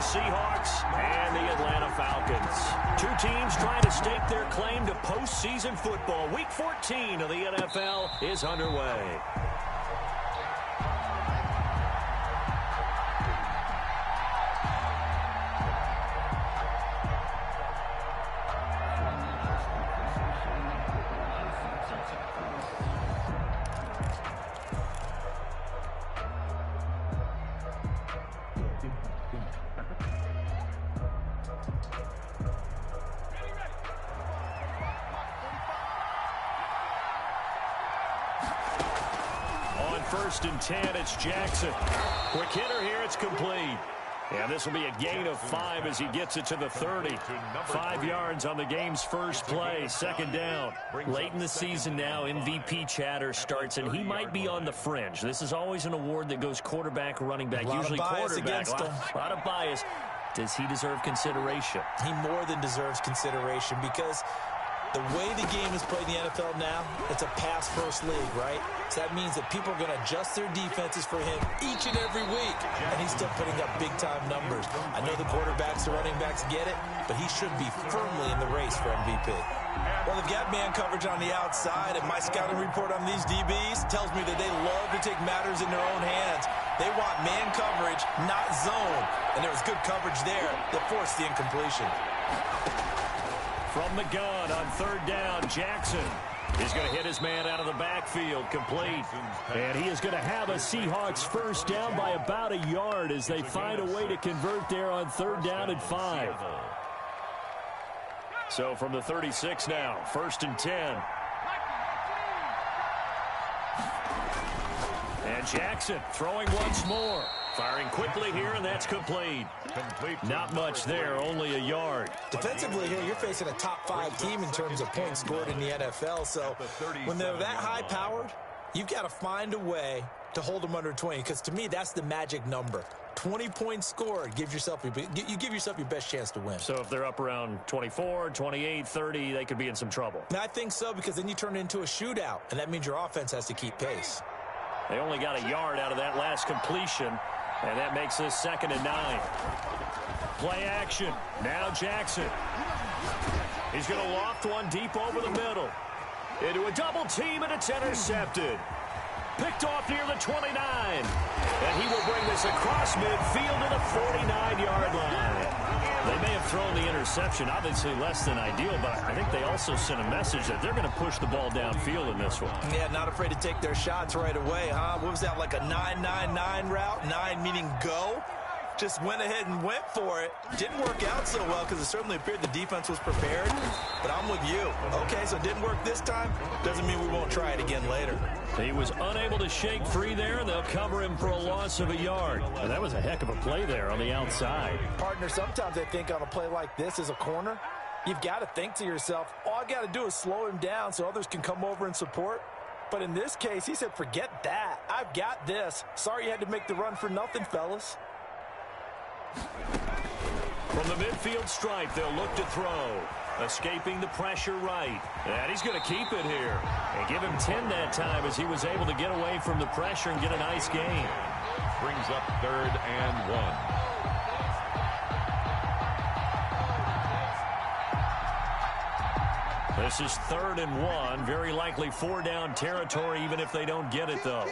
Seahawks and the Atlanta Falcons. Two teams trying to stake their claim to postseason football. Week 14 of the NFL is underway. First and 10, it's Jackson. Quick hitter here, it's complete. And this will be a gain of 5 as he gets it to the 30. 5 yards on the game's first play, second down. Late in the season now, MVP chatter starts, and he might be on the fringe. This is always an award that goes quarterback, running back, usually quarterback. A lot of bias. Does he deserve consideration? He more than deserves consideration because the way the game is played in the NFL now, it's a pass-first league, right? So that means that people are going to adjust their defenses for him each and every week, and he's still putting up big-time numbers. I know the quarterbacks, the running backs get it, but he should be firmly in the race for MVP. Well, they've got man coverage on the outside, and my scouting report on these DBs tells me that they love to take matters in their own hands. They want man coverage, not zone, and there was good coverage there that forced the incompletion. From the gun on third down, Jackson is going to hit his man out of the backfield, complete. And he is going to have a Seahawks first down by about a yard as they find a way to convert there on third down and 5. So from the 36 now, first and 10. And Jackson throwing once more. Firing quickly here, and that's complete. Not much there, only a yard. Defensively here, you're facing a top-5 team in terms of points scored in the NFL. So when they're that high-powered, you've got to find a way to hold them under 20. Because to me, that's the magic number. 20 points scored, you give yourself your best chance to win. So if they're up around 24, 28, 30, they could be in some trouble. And I think so, because then you turn it into a shootout, and that means your offense has to keep pace. They only got a yard out of that last completion, and that makes this second and 9. Play action. Now Jackson. He's going to loft one deep over the middle. Into a double team, and it's intercepted. Picked off near the 29. And he will bring this across midfield to the 49-yard line. They may have thrown the interception, obviously less than ideal, but I think they also sent a message that they're going to push the ball downfield in this one. Yeah, not afraid to take their shots right away, huh? What was that, like a 9-9-9 route? 9 meaning go? Just went ahead and went for it. Didn't work out so well because it certainly appeared the defense was prepared. But I'm with you. Okay, so it didn't work this time. Doesn't mean we won't try it again later. He was unable to shake free there, and they'll cover him for a loss of a yard. And that was a heck of a play there on the outside. Partner, sometimes I think on a play like this as a corner, you've got to think to yourself, all I got to do is slow him down so others can come over and support. But in this case, he said, forget that. I've got this. Sorry you had to make the run for nothing, fellas. From the midfield stripe, they'll look to throw. Escaping the pressure right. And he's going to keep it here. And give him 10 that time as he was able to get away from the pressure and get a nice gain. Brings up third and 1. This is third and 1. Very likely 4-down territory, even if they don't get it, though.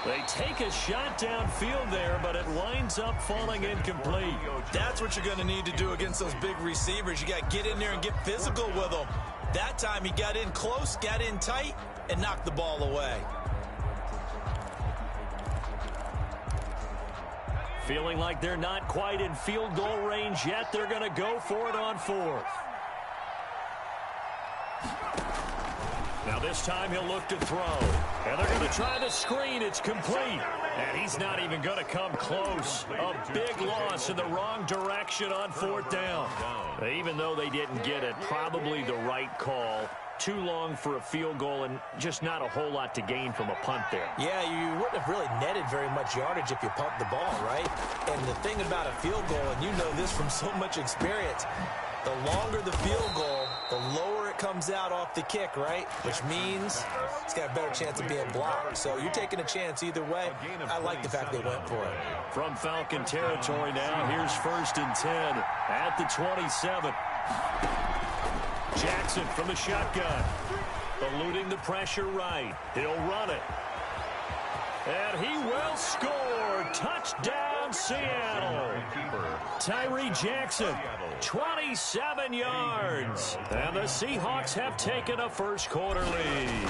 They take a shot downfield there, but it winds up falling incomplete. That's what you're going to need to do against those big receivers. You got to get in there and get physical with them. That time he got in close, got in tight, and knocked the ball away. Feeling like they're not quite in field goal range yet. They're going to go for it on fourth. Now this time he'll look to throw. And they're going to try the screen. It's complete. And he's not even going to come close. A big loss in the wrong direction on fourth down. Even though they didn't get it, probably the right call. too long for a field goal and just not a whole lot to gain from a punt there. Yeah, you wouldn't have really netted very much yardage if you pumped the ball, right? And the thing about a field goal, and you know this from so much experience, the longer the field goal, the lower it comes out off the kick, right? Which means it's got a better chance of being blocked. So you're taking a chance either way. I like the fact they went for it. From Falcon territory now, here's 1st and 10 at the 27. Jackson from the shotgun. Eluding the pressure right. He'll run it. And he will score. Touchdown, Seattle. Tyree Jackson, 27 yards. And the Seahawks have taken a first-quarter lead.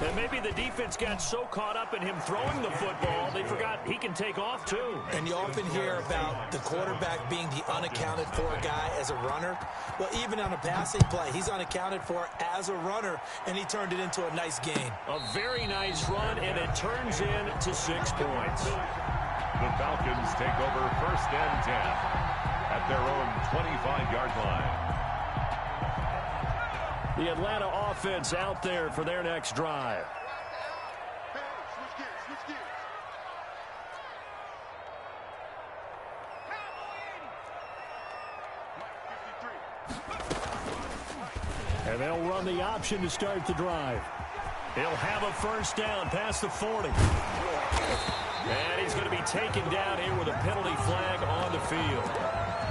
And maybe the defense got so caught up in him throwing the football, they forgot he can take off, too. And you often hear about the quarterback being the unaccounted-for guy as a runner. Well, even on a passing play, he's unaccounted for as a runner, and he turned it into a nice gain. A very nice run, and it turns into 6 points. The Falcons take over 1st and 10 at their own 25-yard line. The Atlanta offense out there for their next drive. And they'll run the option to start the drive. He'll have a first down past the 40. And he's going to be taken down here with a penalty flag on the field.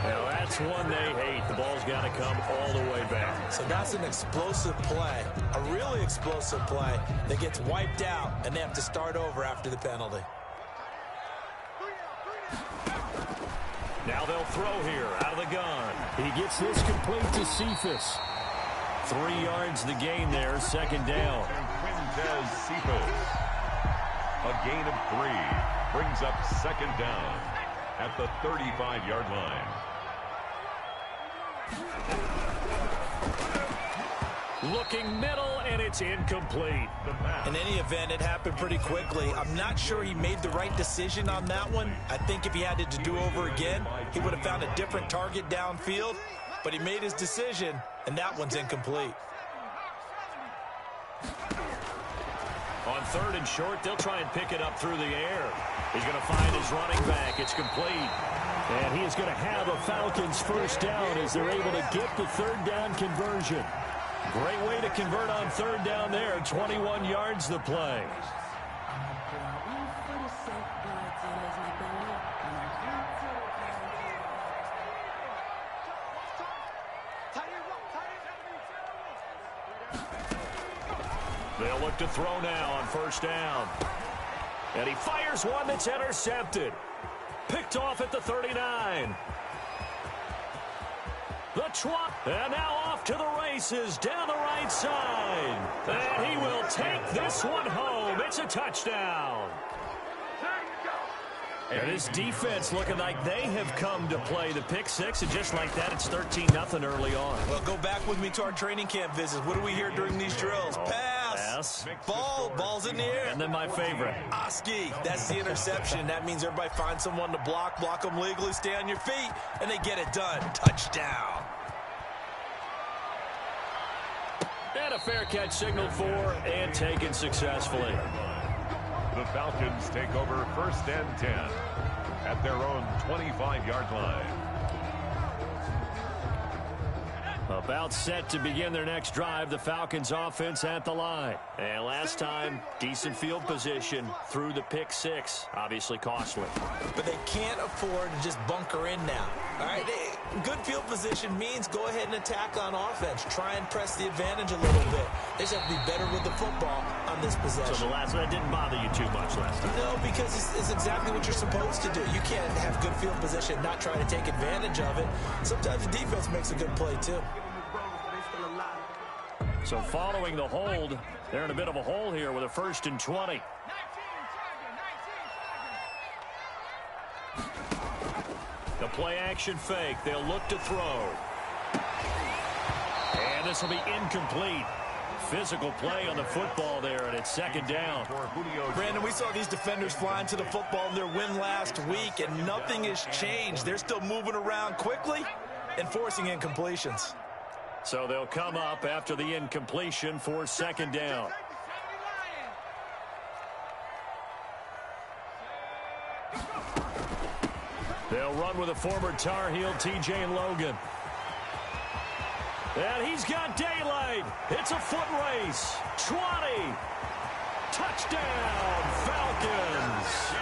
Now that's one they hate. The ball's got to come all the way back. So that's an explosive play, a really explosive play that gets wiped out, and they have to start over after the penalty. Now they'll throw here out of the gun. He gets this complete to Cephas. 3 yards the gain there, 2nd down. Quintez Cephas. A gain of 3 brings up 2nd down at the 35-yard line. Looking middle, and it's incomplete. In any event, it happened pretty quickly. I'm not sure he made the right decision on that one. I think if he had it to do over again, he would have found a different target downfield. But he made his decision, and that one's incomplete. On 3rd and short, they'll try and pick it up through the air. He's going to find his running back. It's complete. And he is going to have a Falcons first down as they're able to get the 3rd down conversion. Great way to convert on 3rd down there. 21 yards the play. They'll look to throw now on 1st down. And he fires one that's intercepted. Picked off at the 39. The trot, and now off to the races down the right side. And he will take this one home. It's a touchdown. And this defense looking like they have come to play the pick 6, and just like that, it's 13-0 early on. Well, go back with me to our training camp visits. What do we hear during these drills? Pass. Ball's in the air. And then my favorite. Oski. That's the interception. That means everybody finds someone to block them legally, stay on your feet, and they get it done. Touchdown. And a fair catch signaled for and taken successfully. The Falcons take over 1st and 10 at their own 25-yard line. About set to begin their next drive, the Falcons offense at the line. And last time, decent field position through the pick 6. Obviously costly. But they can't afford to just bunker in now. All right, good field position means go ahead and attack on offense. Try and press the advantage a little bit. They just have to be better with the football on this possession. So the last one didn't bother you too much last time? No, because it's exactly what you're supposed to do. You can't have good field position, not try to take advantage of it. Sometimes the defense makes a good play, too. So following the hold, they're in a bit of a hole here with a 1st and 20. The play action fake. They'll look to throw. And this will be incomplete. Physical play on the football there, and it's 2nd down. Brandon, we saw these defenders flying to the football in their win last week, and nothing has changed. They're still moving around quickly and forcing incompletions. So they'll come up after the incompletion for second down. They'll run with a former Tar Heel, T.J. Logan. And he's got daylight. It's a foot race. 20. Touchdown, Falcons.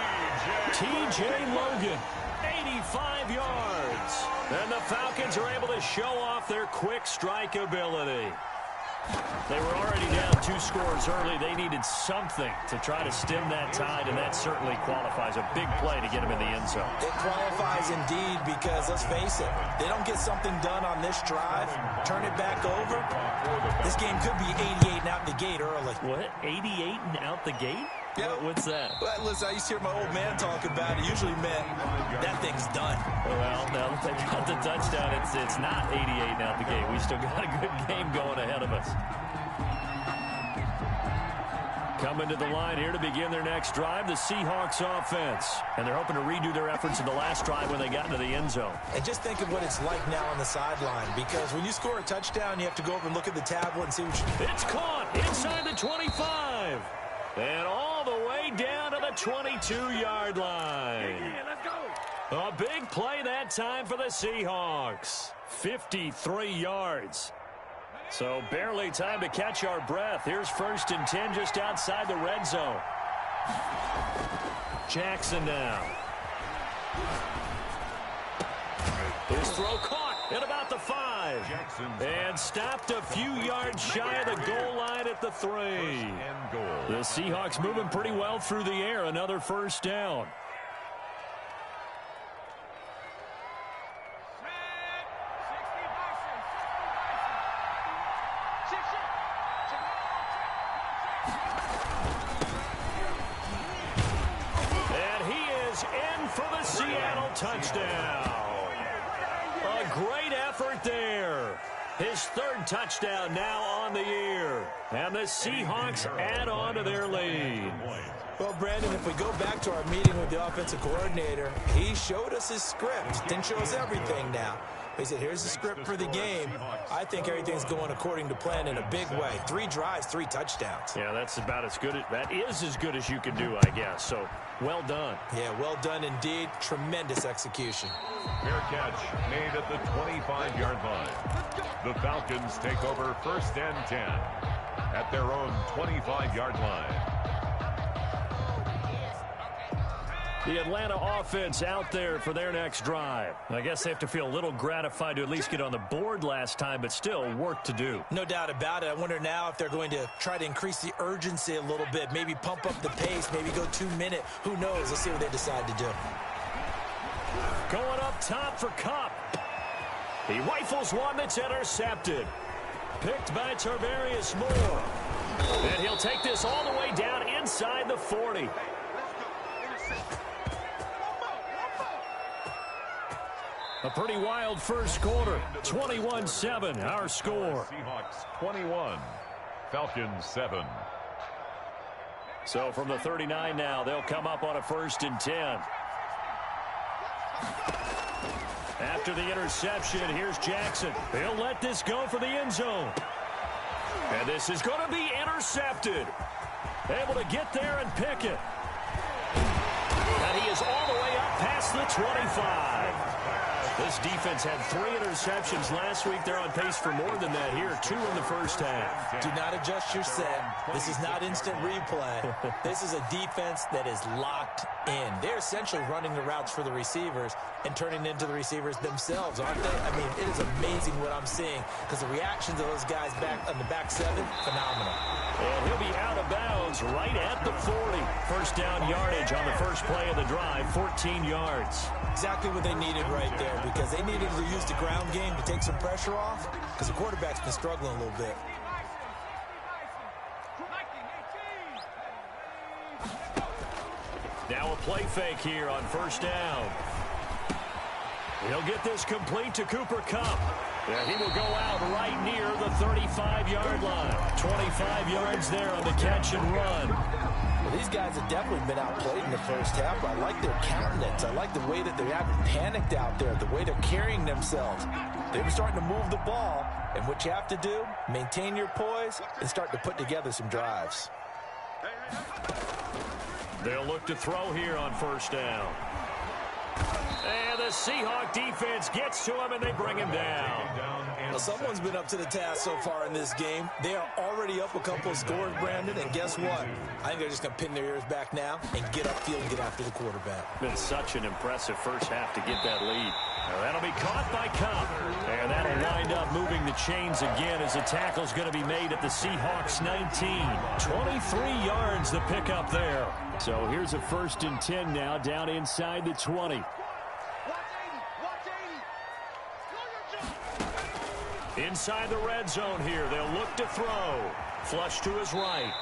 T.J. Logan, 85 yards. And the Falcons are able to show off their quick strike ability. They were already down 2 scores early. They needed something to try to stem that tide, and that certainly qualifies. A big play to get them in the end zone. It qualifies indeed because, let's face it, they don't get something done on this drive, turn it back over, this game could be 88 and out the gate early. What? 88 and out the gate? Yeah. What's that? Well, listen, I used to hear my old man talk about it. Usually meant that thing's done. Well, now that they got the touchdown, it's not 88 and out the gate. We still got a good game going ahead of us. Coming to the line here to begin their next drive, the Seahawks offense. And they're hoping to redo their efforts in the last drive when they got into the end zone. And just think of what it's like now on the sideline, because when you score a touchdown, you have to go over and look at the tablet and see what you... It's caught inside the 25. And all the way down to the 22-yard line. Yeah, let's go. A big play that time for the Seahawks. 53 yards. So barely time to catch our breath. Here's 1st and 10 just outside the red zone. Jackson now. His throw caught at about the 5. And stopped a few yards shy of the goal line at the 3. The Seahawks moving pretty well through the air. Another first down. And he is in for the Seattle touchdown. A great effort there. His 3rd touchdown now on the year. And the Seahawks add on to their lead. Well, Brandon, if we go back to our meeting with the offensive coordinator, he showed us his script. Didn't show us everything now. He said, here's the script for the game. I think everything's going according to plan in a big way. 3 drives, 3 touchdowns. Yeah, that's about as good. That is as good as you can do, I guess. So, well done. Yeah, well done indeed. Tremendous execution. Fair catch made at the 25-yard line. The Falcons take over 1st and 10 at their own 25-yard line. The Atlanta offense out there for their next drive. I guess they have to feel a little gratified to at least get on the board last time, but still work to do. No doubt about it. I wonder now if they're going to try to increase the urgency a little bit, maybe pump up the pace, maybe go 2-minute. Who knows? Let's see what they decide to do. Going up top for Kupp. He rifles one that's intercepted. Picked by Tarvarius Moore. And he'll take this all the way down inside the 40. A pretty wild first quarter. 21-7, our score. Seahawks 21, Falcons 7. So from the 39 now, they'll come up on a 1st and 10. After the interception, here's Jackson. He'll let this go for the end zone. And this is going to be intercepted. Able to get there and pick it. And he is all the way up past the 25. This defense had 3 interceptions last week. They're on pace for more than that here. 2 in the first half. Do not adjust your set. This is not instant replay. This is a defense that is locked in. They're essentially running the routes for the receivers and turning into the receivers themselves, aren't they? I mean, it is amazing what I'm seeing because the reactions of those guys back on the back 7, phenomenal. And he'll be out of bounds right at the 40. First down yardage on the first play of the drive, 14 yards. Exactly what they needed right there because they needed to use the ground game to take some pressure off because the quarterback's been struggling a little bit. Now a play fake here on first down. He'll get this complete to Cooper Kupp. And he will go out right near the 35-yard line. 25 yards there on the catch and run. Well, these guys have definitely been outplayed in the first half. I like their countenance. I like the way that they haven't panicked out there, the way they're carrying themselves. They're starting to move the ball, and what you have to do, maintain your poise and start to put together some drives. They'll look to throw here on first down. And the Seahawk defense gets to him, and they bring him down. Well, someone's been up to the task so far in this game. They are already up a couple of scores, Brandon, and guess what? I think they're just going to pin their ears back now and get upfield and get after the quarterback. Been such an impressive first half to get that lead. Now that'll be caught by Cup, and that'll wind up moving the chains again as the tackle's going to be made at the Seahawks 19. 23 yards to pick up there. So here's a 1st and 10 now, down inside the 20. Inside the red zone here. They'll look to throw. Flush to his right.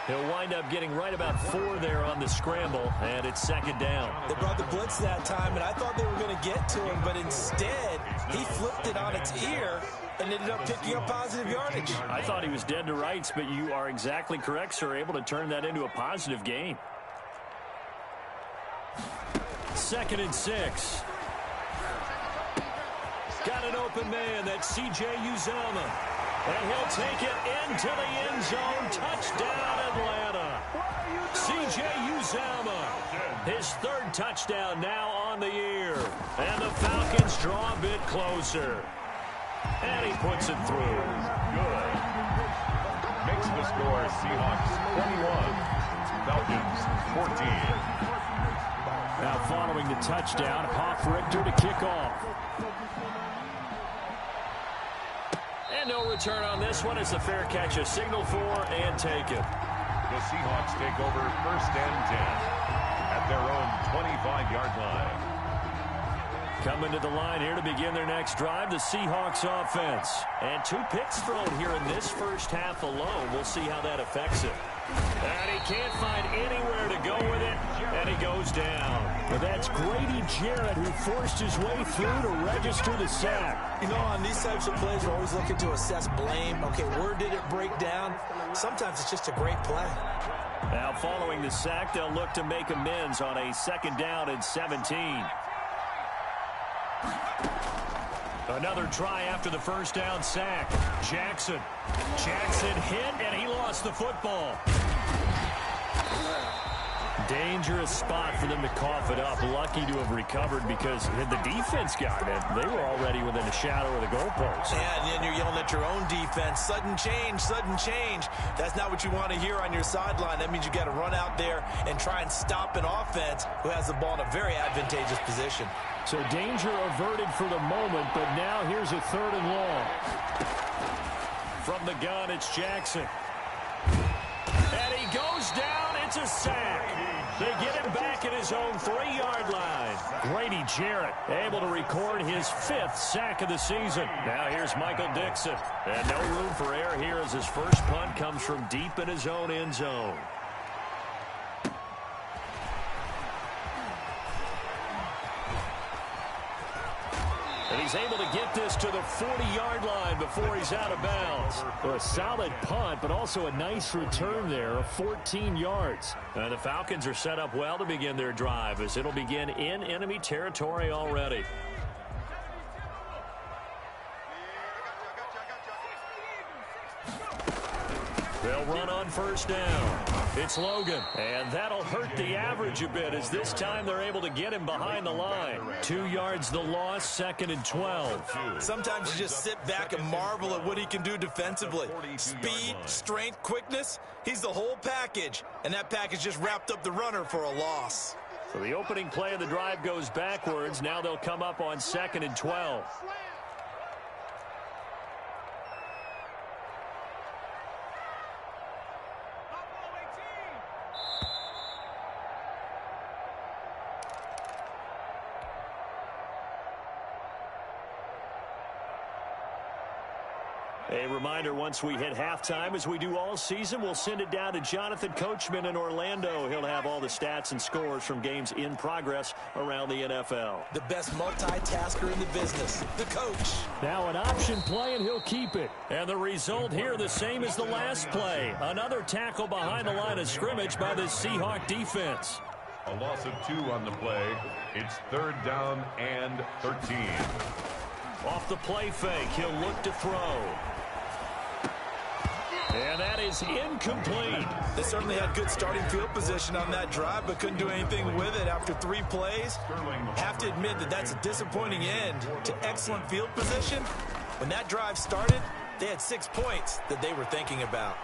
He'll wind up getting right about 4 there on the scramble, and it's 2nd down. They brought the blitz that time, and I thought they were going to get to him, but instead he flipped it on its ear and ended up picking up positive yardage. I thought he was dead to rights, but you are exactly correct, sir. Able to turn that into a positive gain. 2nd and 6. Got an open man. That's C.J. Uzomah. And he'll take it into the end zone. Touchdown, Atlanta. C.J. Uzomah. His 3rd touchdown now on the year. And the Falcons draw a bit closer. And he puts it through. Good. Makes the score Seahawks 21. Falcons 14. Now following the touchdown, Hoff-Richter to kick off. And no return on this one. It's a fair catch, a signal for and taken. The Seahawks take over 1st and 10 at their own 25-yard line. Coming to the line here to begin their next drive, the Seahawks offense. And 2 picks thrown here in this first half alone. We'll see how that affects him. And he can't find anywhere to go with it, and he goes down. But that's Grady Jarrett who forced his way through to register the sack. You know, on these types of plays, we're always looking to assess blame. Okay, where did it break down? Sometimes it's just a great play. Now, following the sack, they'll look to make amends on a 2nd down and 17. Another try after the 1st down sack. Jackson hit, and he lost the football. Dangerous spot for them to cough it up. Lucky to have recovered because had the defense gotten it, they were already within a shadow of the goalpost. Yeah, and then you're yelling at your own defense. Sudden change, sudden change. That's not what you want to hear on your sideline. That means you got to run out there and try and stop an offense who has the ball in a very advantageous position. So danger averted for the moment, but now here's a 3rd and long. From the gun, it's Jackson. And he goes down. It's a sack. They get him back at his own 3-yard line. Grady Jarrett able to record his 5th sack of the season. Now here's Michael Dixon. And no room for error here as his first punt comes from deep in his own end zone. And he's able to get this to the 40-yard line before he's out of bounds. A solid punt, but also a nice return there of 14 yards. And the Falcons are set up well to begin their drive as it'll begin in enemy territory already. They'll run on 1st down. It's Logan, and that'll hurt the average a bit as this time they're able to get him behind the line. 2 yards the loss, 2nd and 12. Sometimes you just sit back and marvel at what he can do defensively. Speed, strength, quickness, he's the whole package, and that package just wrapped up the runner for a loss. So the opening play of the drive goes backwards. Now they'll come up on 2nd and 12. A reminder, once we hit halftime, as we do all season, we'll send it down to Jonathan Coachman in Orlando. He'll have all the stats and scores from games in progress around the NFL. The best multitasker in the business, the coach. Now an option play, and he'll keep it. And the result here, the same as the last play. Another tackle behind the line of scrimmage by the Seahawk defense. A loss of 2 on the play. It's 3rd down and 13. Off the play fake, he'll look to throw. And that is incomplete. They certainly had good starting field position on that drive, but couldn't do anything with it after 3 plays. Have to admit that that's a disappointing end to excellent field position. When that drive started, they had 6 points that they were thinking about.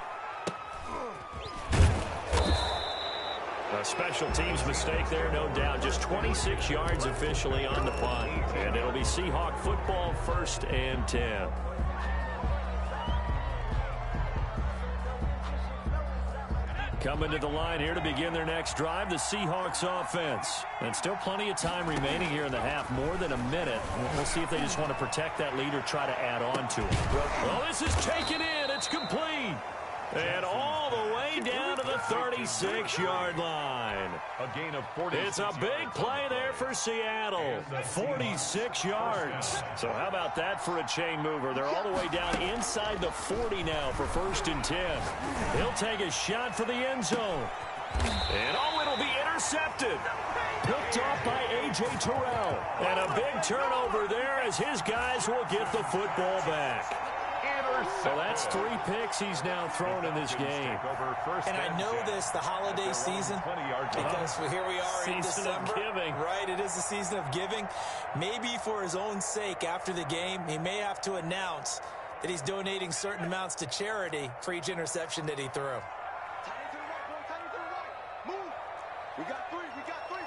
A special teams mistake there, no doubt. Just 26 yards officially on the punt. And it'll be Seahawk football, 1st and 10. Coming to the line here to begin their next drive, the Seahawks offense. And still plenty of time remaining here in the half, more than a minute. We'll see if they just want to protect that lead or try to add on to it. Well, this is taken in. It's complete. And all the way down to the 36-yard line. A gain of 46. It's a big play there for Seattle. 46 yards. So how about that for a chain mover? They're all the way down inside the 40 now for 1st and 10. He'll take a shot for the end zone. And it'll be intercepted. Picked off by A.J. Terrell. And a big turnover there as his guys will get the football back. So that's 3 picks he's now thrown in this game. And I know this, the holiday season, because here we are in December. Right, it is the season of giving. Maybe for his own sake after the game, he may have to announce that he's donating certain amounts to charity for each interception that he threw. We got 3, fellas, we got 3.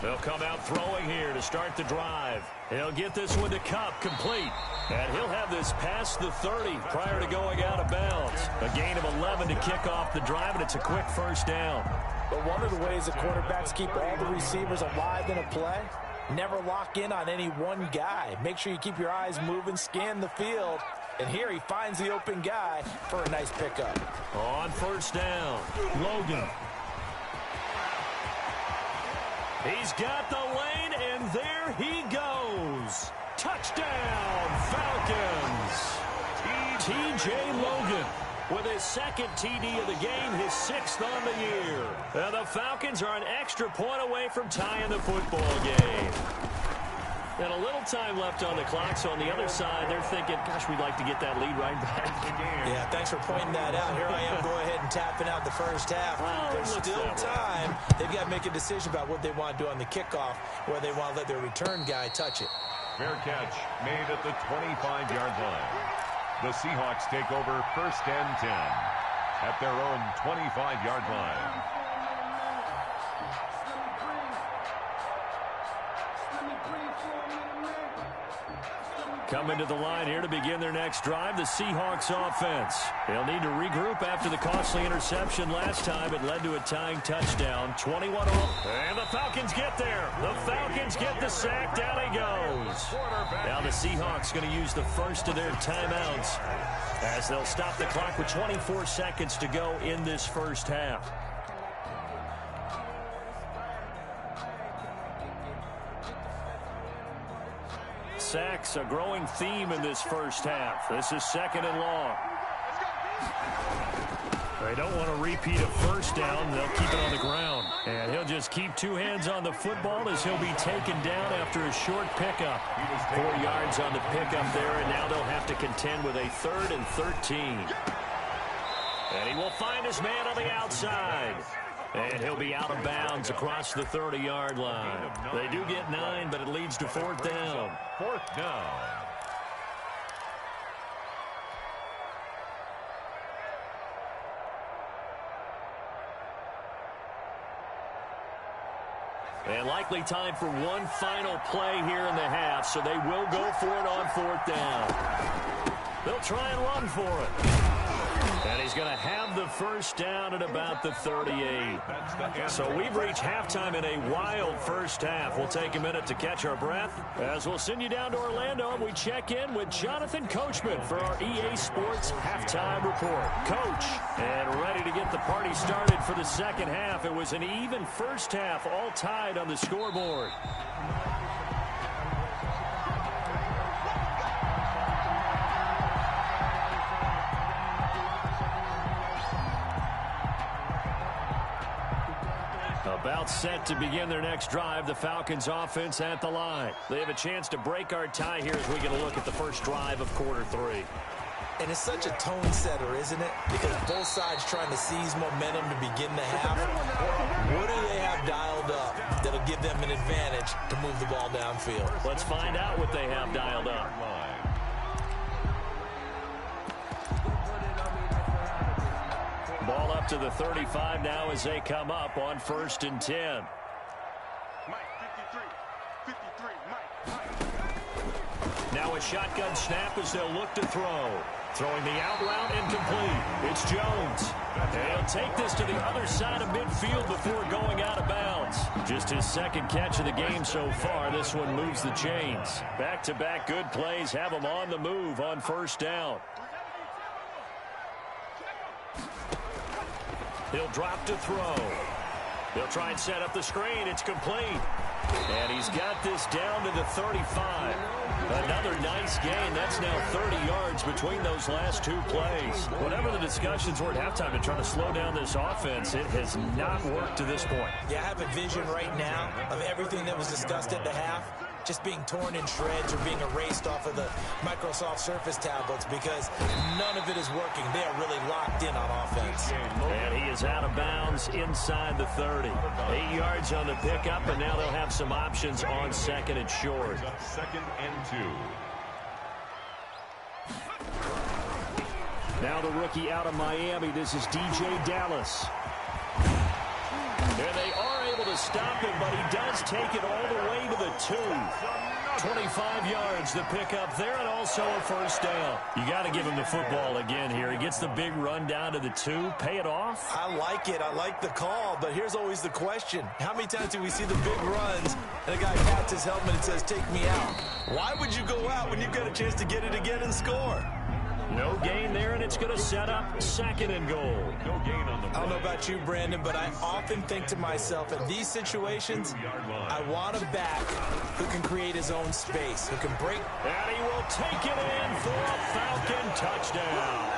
They'll come out throwing here to start the drive. He'll get this one to Kupp, complete. And he'll have this past the 30 prior to going out of bounds. A gain of 11 to kick off the drive, and it's a quick 1st down. But one of the ways that quarterbacks keep all the receivers alive in a play, never lock in on any one guy. Make sure you keep your eyes moving, scan the field. And here he finds the open guy for a nice pickup. On 1st down, Logan. He's got the lane, and there he goes. Touchdown, Falcons. T.J. Logan with his 2nd TD of the game, his 6th on the year. And the Falcons are an extra point away from tying the football game. And a little time left on the clock, so on the other side, they're thinking, gosh, we'd like to get that lead right back. Yeah, thanks for pointing that out. Here I am going ahead and tapping out the first half. Well, there's still time. They've got to make a decision about what they want to do on the kickoff, where they want to let their return guy touch it. Fair catch made at the 25-yard line. The Seahawks take over 1st and 10 at their own 25-yard line. Coming to the line here to begin their next drive, the Seahawks offense. They'll need to regroup after the costly interception last time. It led to a tying touchdown. 21 off. And the Falcons get there. The Falcons get the sack. Down he goes. Now the Seahawks going to use the first of their timeouts as they'll stop the clock with 24 seconds to go in this 1st half. Sacks, a growing theme in this 1st half. This is 2nd and long. They don't want to repeat a 1st down. They'll keep it on the ground. And he'll just keep 2 hands on the football as he'll be taken down after a short pickup. 4 yards on the pickup there, and now they'll have to contend with a 3rd and 13. And he will find his man on the outside. And he'll be out of bounds across the 30-yard line. They do get 9, but it leads to 4th down. 4th down. And likely time for one final play here in the half, so they will go for it on 4th down. They'll try and run for it. And he's going to have the first down at about the 38. So we've reached halftime in a wild first half. We'll take a minute to catch our breath as we'll send you down to Orlando and we check in with Jonathan Coachman for our EA Sports Halftime Report. Coach, and ready to get the party started for the second half. It was an even first half, all tied on the scoreboard. About set to begin their next drive, the Falcons offense at the line. They have a chance to break our tie here as we get a look at the first drive of quarter three. And it's such a tone setter, isn't it? Because both sides trying to seize momentum to begin the half. What do they have dialed up that'll give them an advantage to move the ball downfield? Let's find out what they have dialed up. Ball up to the 35 now as they come up on 1st and 10. Now a shotgun snap as they'll look to throw. Throwing the out route incomplete. It's Jones. And he'll take this to the other side of midfield before going out of bounds. Just his second catch of the game so far. This one moves the chains. Back-to-back good plays have him on the move on 1st down. He'll drop to throw. They'll try and set up the screen. It's complete. And he's got this down to the 35. Another nice gain. That's now 30 yards between those last two plays. Whatever the discussions were at halftime to try to slow down this offense, it has not worked to this point. Yeah, I have a vision right now of everything that was discussed at the half just being torn in shreds or being erased off of the Microsoft Surface tablets because none of it is working. They are really locked in on offense. And he is out of bounds inside the 30. 8 yards on the pickup, and now they'll have some options on 2nd and short. 2nd and 2. Now the rookie out of Miami. This is DJ Dallas. And they are able to stop him, but he does take it all the way to the 2. 25 yards to pick up there, and also a 1st down. You got to give him the football again here. He gets the big run down to the 2. Pay it off. I like it. I like the call, but here's always the question. How many times do we see the big runs and a guy pats his helmet and says, take me out? Why would you go out when you've got a chance to get it again and score? No gain there, and it's going to set up 2nd and goal. No gain on the play. I don't know about you, Brandon, but I often think to myself, in these situations, I want a back who can create his own space, who can break. And he will take it in for a Falcon touchdown.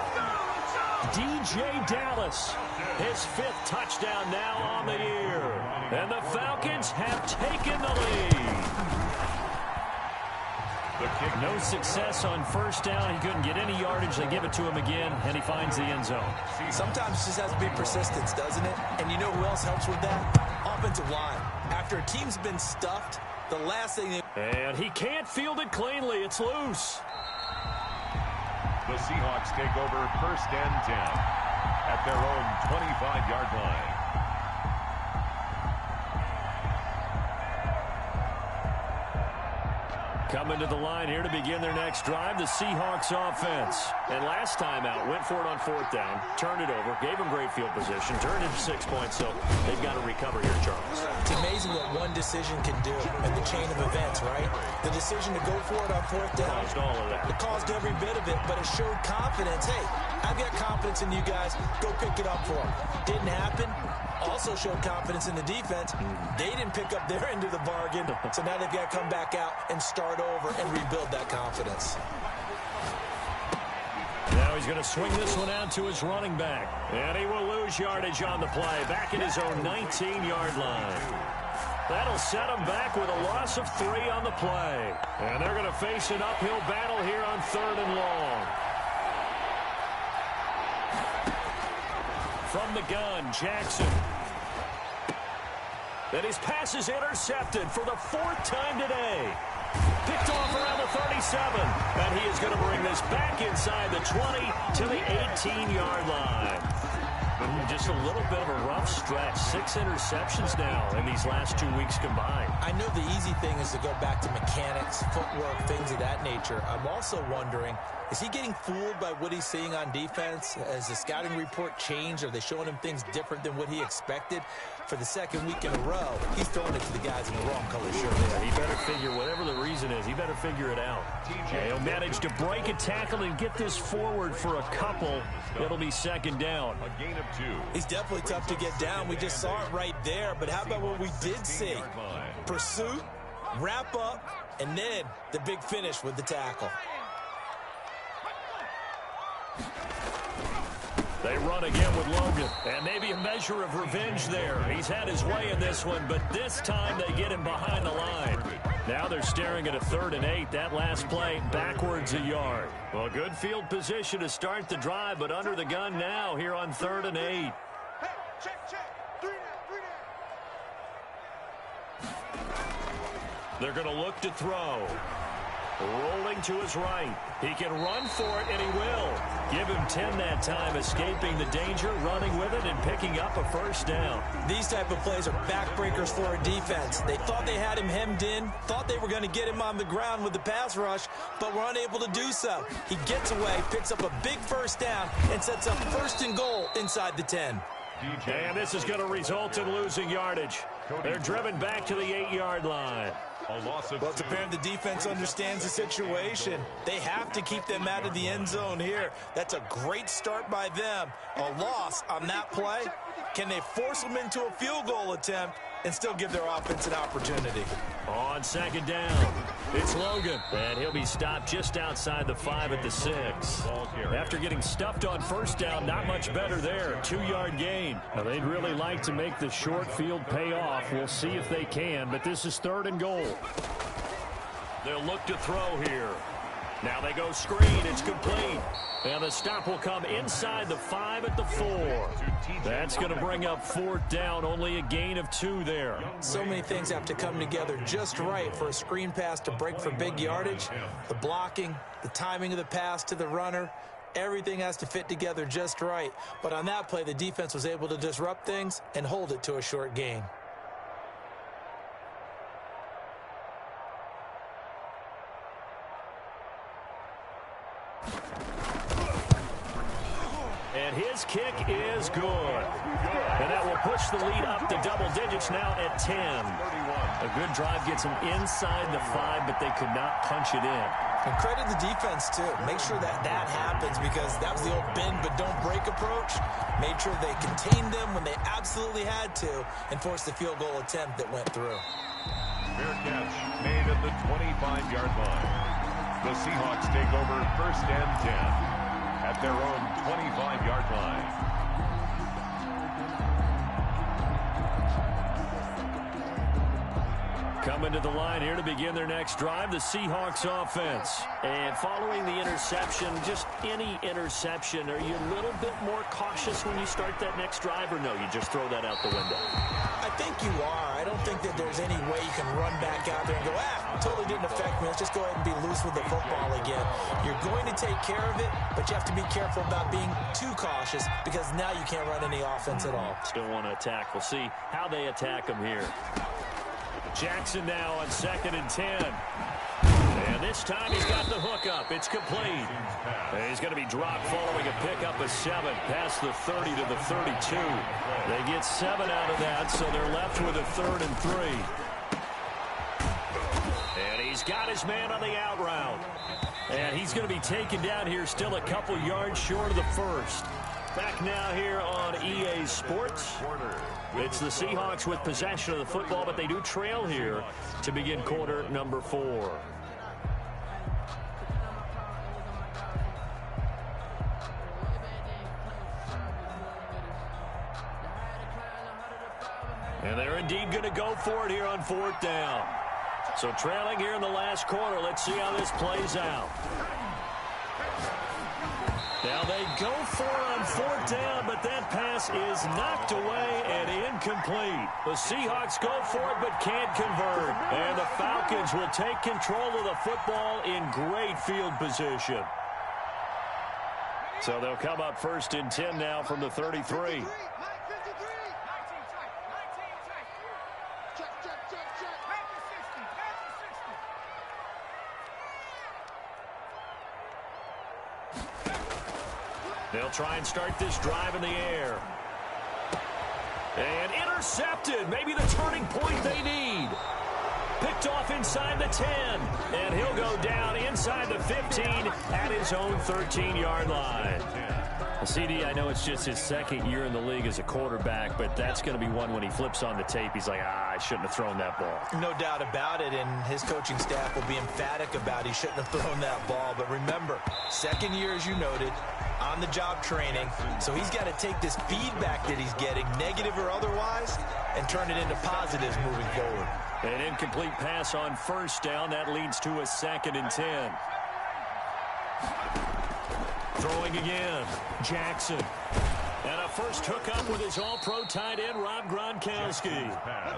DJ Dallas, his 5th touchdown now on the year. And the Falcons have taken the lead. No success on 1st down. He couldn't get any yardage. They give it to him again, and he finds the end zone. Sometimes it just has to be persistence, doesn't it? And you know who else helps with that? Offensive line. After a team's been stuffed, the last thing they... And he can't field it cleanly. It's loose. The Seahawks take over 1st and 10 at their own 25-yard line. Coming to the line here to begin their next drive, the Seahawks offense. And last time out, went for it on 4th down, turned it over, gave them great field position, turned it 6 points, so they've got to recover here, Charles. It's amazing what one decision can do in the chain of events, right? The decision to go for it on 4th down. Caused all of that. It caused every bit of it, but it showed confidence. Hey, I've got confidence in you guys. Go pick it up for them. Didn't happen. Also showed confidence in the defense. They didn't pick up their end of the bargain, so now they've got to come back out and start over and rebuild that confidence. Now he's going to swing this one out to his running back. And he will lose yardage on the play, back at his own 19-yard line. That'll set him back with a loss of 3 on the play. And they're going to face an uphill battle here on 3rd and long. From the gun, Jackson. And his pass is intercepted for the 4th time today. Picked off around the 37. And he is going to bring this back inside the 20 to the 18-yard line. Just a little bit of a rough stretch. 6 interceptions now in these last 2 weeks combined. I know the easy thing is to go back to mechanics, footwork, things of that nature. I'm also wondering, is he getting fooled by what he's seeing on defense? Has the scouting report changed? Are they showing him things different than what he expected? For the second week in a row, he's throwing it to the guys in the wrong color shirt. Yeah, he better figure, whatever the reason is, he better figure it out. He'll manage to break a tackle and get this forward for a couple. It'll be second down. A gain of 2. He's definitely tough to get down. We just saw it right there. But how about what we did see? Pursuit, wrap up, and then the big finish with the tackle. They run again with Logan, and maybe a measure of revenge there. He's had his way in this one, but this time they get him behind the line. Now they're staring at a 3rd and 8. That last play, backwards a yard. Well, good field position to start the drive, but under the gun now here on 3rd and 8. Hey, check. 3 down. They're going to look to throw. Rolling to his right. He can run for it, and he will. Give him 10 that time, escaping the danger, running with it, and picking up a first down. These type of plays are backbreakers for a defense. They thought they had him hemmed in, thought they were going to get him on the ground with the pass rush, but were unable to do so. He gets away, picks up a big first down, and sets up 1st and goal inside the 10. And this is going to result in losing yardage. They're driven back to the 8-yard line. A loss of Well, it's apparent the defense understands the situation. They have to keep them out of the end zone here. That's a great start by them. A loss on that play. Can they force them into a field goal attempt and still give their offense an opportunity? On second down, it's Logan, and he'll be stopped just outside the 5 at the 6. After getting stuffed on first down, not much better there. 2-yard gain. Now, they'd really like to make the short field pay off. We'll see if they can, but this is 3rd and goal. They'll look to throw here. Now they go screen. It's complete. And the stop will come inside the 5 at the 4. That's going to bring up 4th down. Only a gain of 2 there. So many things have to come together just right for a screen pass to break for big yardage. The blocking, the timing of the pass to the runner, everything has to fit together just right. But on that play, the defense was able to disrupt things and hold it to a short gain. And his kick is good. And that will push the lead up to double digits now at 10. A good drive gets them inside the 5, but they could not punch it in. And credit the defense, too. Make sure that happens, because that was the old bend but don't break approach. Made sure they contained them when they absolutely had to and forced the field goal attempt that went through. fair catch made at the 25-yard line. The Seahawks take over 1st and 10. At their own 25-yard line. Coming to the line here to begin their next drive, the Seahawks offense. And following the interception, just any interception, are you a little bit more cautious when you start that next drive, or no, you just throw that out the window? I think you are. I don't think that there's any way you can run back out there and go, totally didn't affect me. Let's just go ahead and be loose with the football again. You're going to take care of it, but you have to be careful about being too cautious, because now you can't run any offense at all. Still want to attack. We'll see how they attack them here. Jackson now on 2nd and 10. And this time he's got the hook up. It's complete. And he's going to be dropped following a pickup of 7 past the 30 to the 32. They get 7 out of that, so they're left with a 3rd and 3. And he's got his man on the out route. And he's going to be taken down here, still a couple yards short of the 1st. Back now here on EA Sports. It's the Seahawks with possession of the football, but they do trail here to begin quarter number 4. And they're indeed going to go for it here on 4th down. So trailing here in the last quarter. Let's see how this plays out. Now they go for it on 4th down, but that pass is knocked away and incomplete. The Seahawks go for it but can't convert. And the Falcons will take control of the football in great field position. So they'll come up 1st and 10 now from the 33. They'll try and start this drive in the air. And intercepted. Maybe the turning point they need. Picked off inside the 10. And he'll go down inside the 15 at his own 13-yard line. CD, I know it's just his 2nd year in the league as a quarterback, but that's going to be one when he flips on the tape. He's like, I shouldn't have thrown that ball. No doubt about it, and his coaching staff will be emphatic about he shouldn't have thrown that ball. But remember, 2nd year, as you noted, on-the-job training. So he's got to take this feedback that he's getting, negative or otherwise, and turn it into positives moving forward. An incomplete pass on 1st down. That leads to a 2nd and 10. Throwing again. Jackson. And a first hookup with his all-pro tight end, Rob Gronkowski.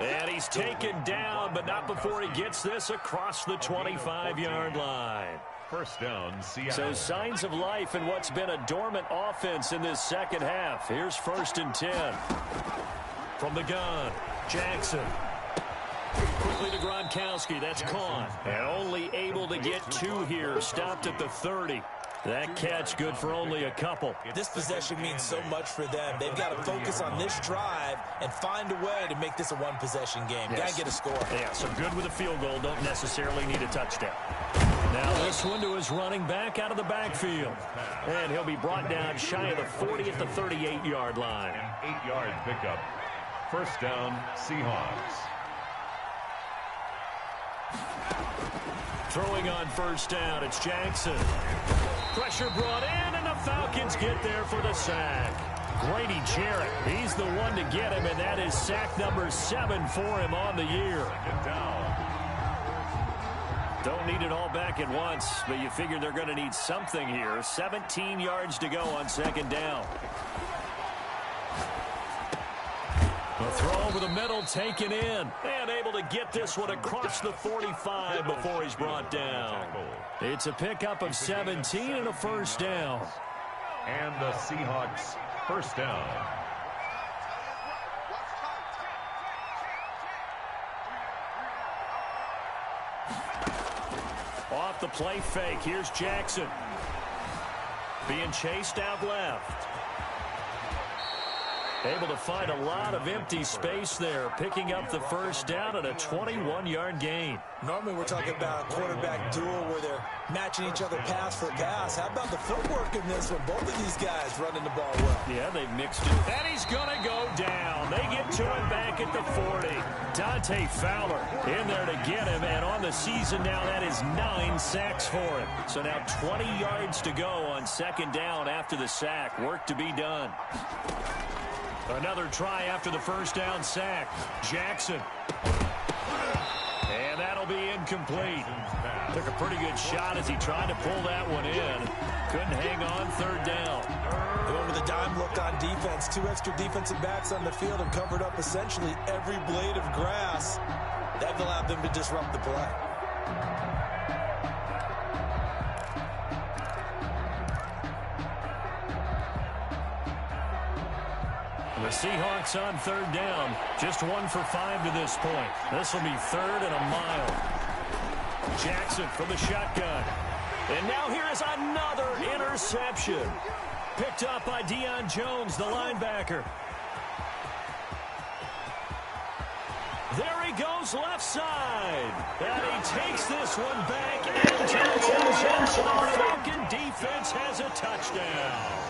And he's taken down, but not before he gets this across the 25-yard line. 1st down, Seattle. So signs of life in what's been a dormant offense in this 2nd half. Here's 1st and 10. From the gun, Jackson. Quickly to Gronkowski. That's caught. And only able to get 2 here. Stopped at the 30. That catch good for only a couple. This possession means so much for them. They've got to focus on this drive and find a way to make this a one-possession game. Yes. Got to get a score. Yeah, so good with a field goal. Don't necessarily need a touchdown. Now this one to his running back out of the backfield. And he'll be brought down shy of the 40 at the 38-yard line. An 8-yard pickup. 1st down, Seahawks. Throwing on 1st down, it's Jackson. Pressure brought in, and the Falcons get there for the sack. Grady Jarrett, he's the one to get him, and that is sack number 7 for him on the year. Don't need it all back at once, but you figure they're going to need something here. 17 yards to go on 2nd down. The throw over the middle taken in, and able to get this one across the 45 before he's brought down. It's a pickup of 17 and a 1st down. And the Seahawks 1st down. Off the play fake, here's Jackson. Being chased out left. Able to find a lot of empty space there, picking up the 1st down at a 21-yard gain. Normally we're talking about a quarterback duel where they're matching each other pass for pass. How about the footwork in this one? Both of these guys running the ball well. Yeah, they've mixed it. And he's going to go down. They get to him back at the 40. Dante Fowler in there to get him, and on the season now that is 9 sacks for him. So now 20 yards to go on 2nd down after the sack. Work to be done. Another try after the 1st down sack. Jackson. And that'll be incomplete. Took a pretty good shot as he tried to pull that one in. Couldn't hang on 3rd down. They went with a dime look on defense. 2 extra defensive backs on the field and covered up essentially every blade of grass. That allowed them to disrupt the play. The Seahawks on 3rd down. Just 1 for 5 to this point. This will be 3rd and a mile. Jackson from the shotgun. And now here is another interception. Picked up by Deion Jones, the linebacker. There he goes left side. And he takes this one back into the end zone. The Falcon defense has a touchdown.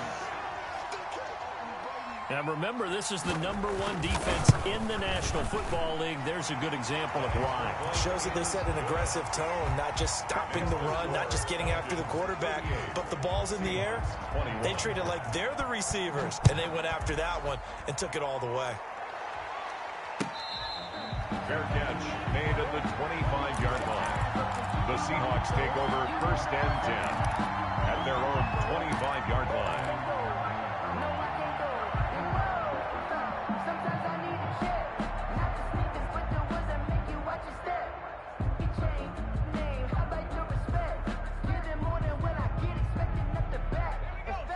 Now remember, this is the #1 defense in the National Football League. There's a good example of why. Shows that they set an aggressive tone, not just stopping the run, not just getting after the quarterback, but the ball's in the air. They treat it like they're the receivers, and they went after that one and took it all the way. Fair catch made at the 25-yard line. The Seahawks take over 1st and 10 at their own 25-yard line.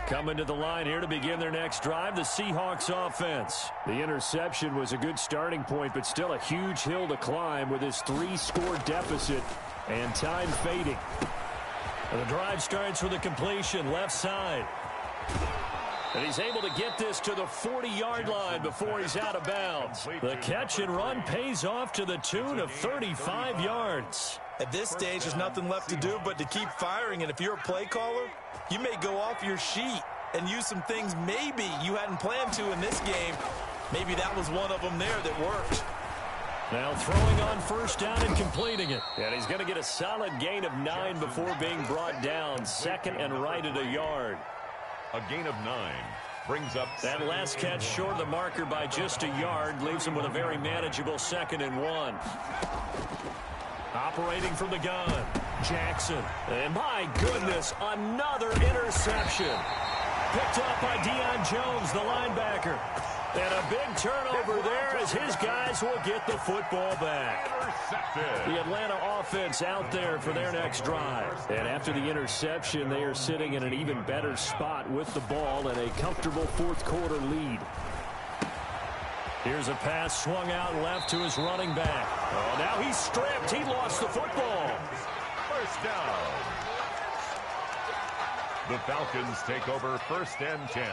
Coming to the line here to begin their next drive, the Seahawks offense. The interception was a good starting point, but still a huge hill to climb with his 3-score deficit and time fading. And the drive starts with a completion left side. And he's able to get this to the 40-yard line before he's out of bounds. The catch and run pays off to the tune of 35 yards. At this stage, there's nothing left to do but to keep firing. And if you're a play caller, you may go off your sheet and use some things maybe you hadn't planned to in this game. Maybe that was one of them there that worked. Now throwing on first down and completing it. And he's going to get a solid gain of 9 before being brought down. Second and right at a yard. A gain of 9 brings up that last catch short of the marker by just a yard, leaves him with a very manageable 2nd and 1. Operating from the gun, Jackson. And my goodness, another interception. Picked up by Deion Jones, the linebacker. And a big turnover there as his guys will get the football back. The Atlanta offense out there for their next drive. And after the interception, they are sitting in an even better spot with the ball and a comfortable fourth-quarter lead. Here's a pass swung out left to his running back. Oh, now he's stripped. He lost the football. First down. The Falcons take over 1st and 10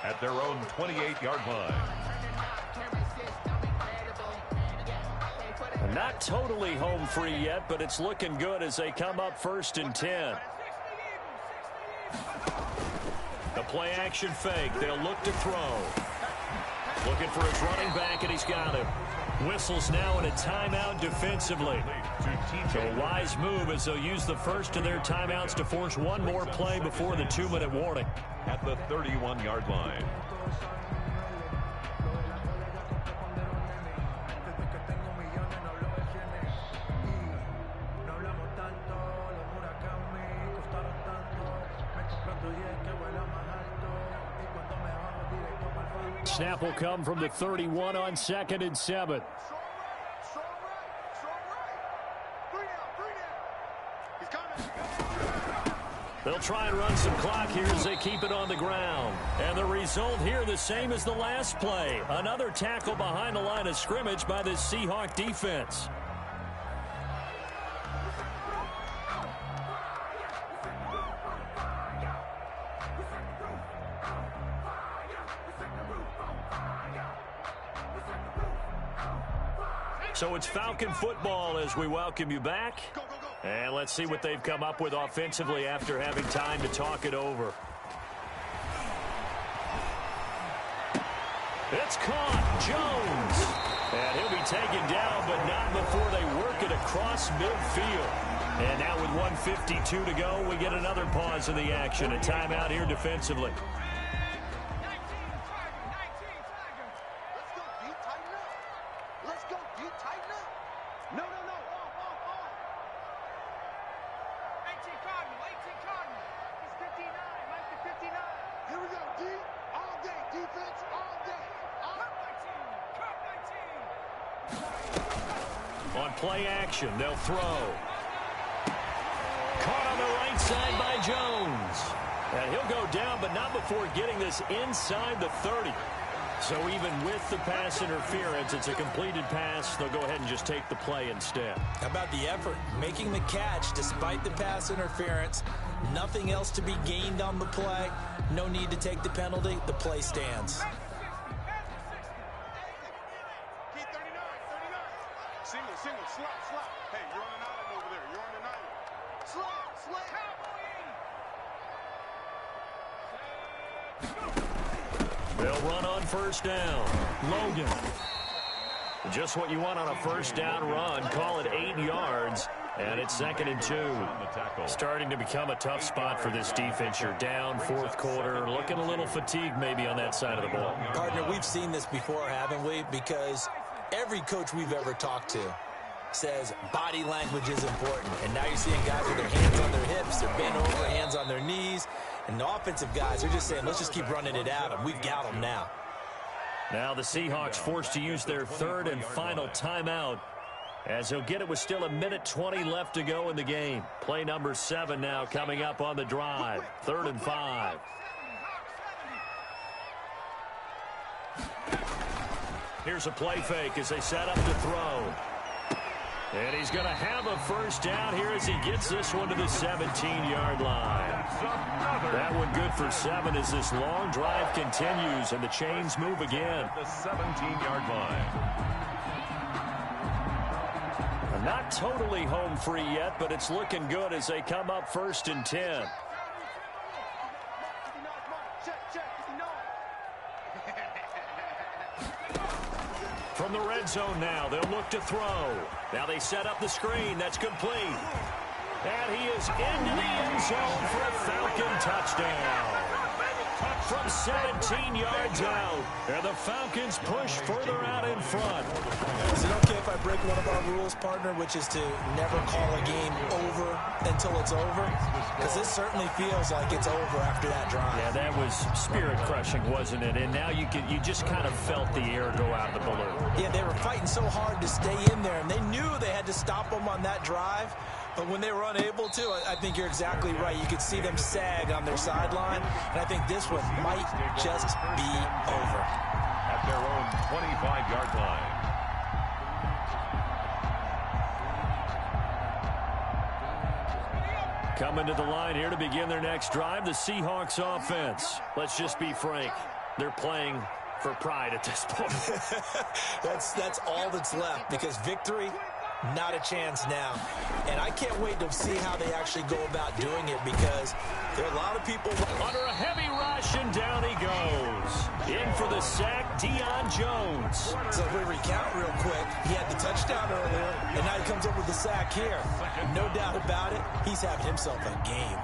at their own 28-yard line. Not totally home free yet, but it's looking good as they come up 1st and 10. The play action fake. They'll look to throw. Looking for his running back, and he's got him. Whistles now in a timeout defensively. So a wise move as they'll use the first of their timeouts to force one more play before the 2-minute warning. At the 31-yard line. Snap will come from the 31 on 2nd and 7. They'll try and run some clock here as they keep it on the ground. And the result here the same as the last play. Another tackle behind the line of scrimmage by the Seahawk defense. So it's Falcon football as we welcome you back. And let's see what they've come up with offensively after having time to talk it over. It's caught. Jones. And he'll be taken down, but not before they work it across midfield. And now with 1:52 to go, we get another pause in the action. A timeout here defensively. On play action, they'll throw. Caught on the right side by Jones. And he'll go down, but not before getting this inside the 30. So even with the pass interference, it's a completed pass. They'll go ahead and just take the play instead. How about the effort? Making the catch despite the pass interference. Nothing else to be gained on the play. No need to take the penalty. The play stands. Single, slap. Hey, you're on an island over there. You're on an island. They'll run on first down. Logan. Just what you want on a first down run. Call it 8 yards. And it's 2nd and 2. Starting to become a tough spot for this defense. You're down fourth quarter. Looking a little fatigued maybe on that side of the ball. Partner, we've seen this before, haven't we? Because every coach we've ever talked to says body language is important. And now you're seeing guys with their hands on their hips, they're bent over, hands on their knees. And the offensive guys are just saying, let's just keep running it at them. We've got them now. Now the Seahawks forced to use their 3rd and final timeout as he'll get it with still 1:20 left to go in the game. Play number 7 now coming up on the drive. 3rd and 5. Here's a play fake as they set up to throw. And he's going to have a first down here as he gets this one to the 17-yard line. That one good for 7 as this long drive continues and the chains move again. The 17-yard line. Not totally home free yet, but it's looking good as they come up 1st and 10. From the red zone now, they'll look to throw. Now they set up the screen. That's complete. And he is into the end zone for a Falcon touchdown. From 17 yards out. And the Falcons push further out in front. Is it okay if I break one of our rules, partner, which is to never call a game over until it's over? Because this certainly feels like it's over after that drive. Yeah, that was spirit-crushing, wasn't it? And now you just kind of felt the air go out of the balloon. Yeah, they were fighting so hard to stay in there, and they knew they had to stop them on that drive. But when they were unable to, I think you're exactly right. You could see them sag on their sideline, and I think this one might just be over. At their own 25-yard line. Coming to the line here to begin their next drive, the Seahawks offense. Let's just be frank. They're playing for pride at this point. That's all that's left, because victory, not a chance now. And I can't wait to see how they actually go about doing it, because there are a lot of people under a heavy rush, and down he goes. In for the sack, Deion Jones. So if we recount real quick, he had the touchdown earlier, and now he comes up with the sack here. No doubt about it, he's having himself a game.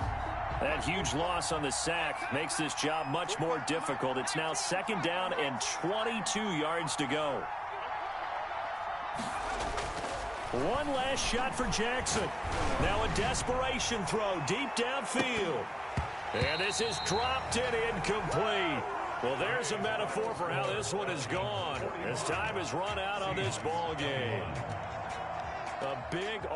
That huge loss on the sack makes this job much more difficult. It's now 2nd down and 22 yards to go. One last shot for Jackson. Now a desperation throw deep downfield. And this is dropped and incomplete. Well, there's a metaphor for how this one is gone as time has run out on this ball game. A big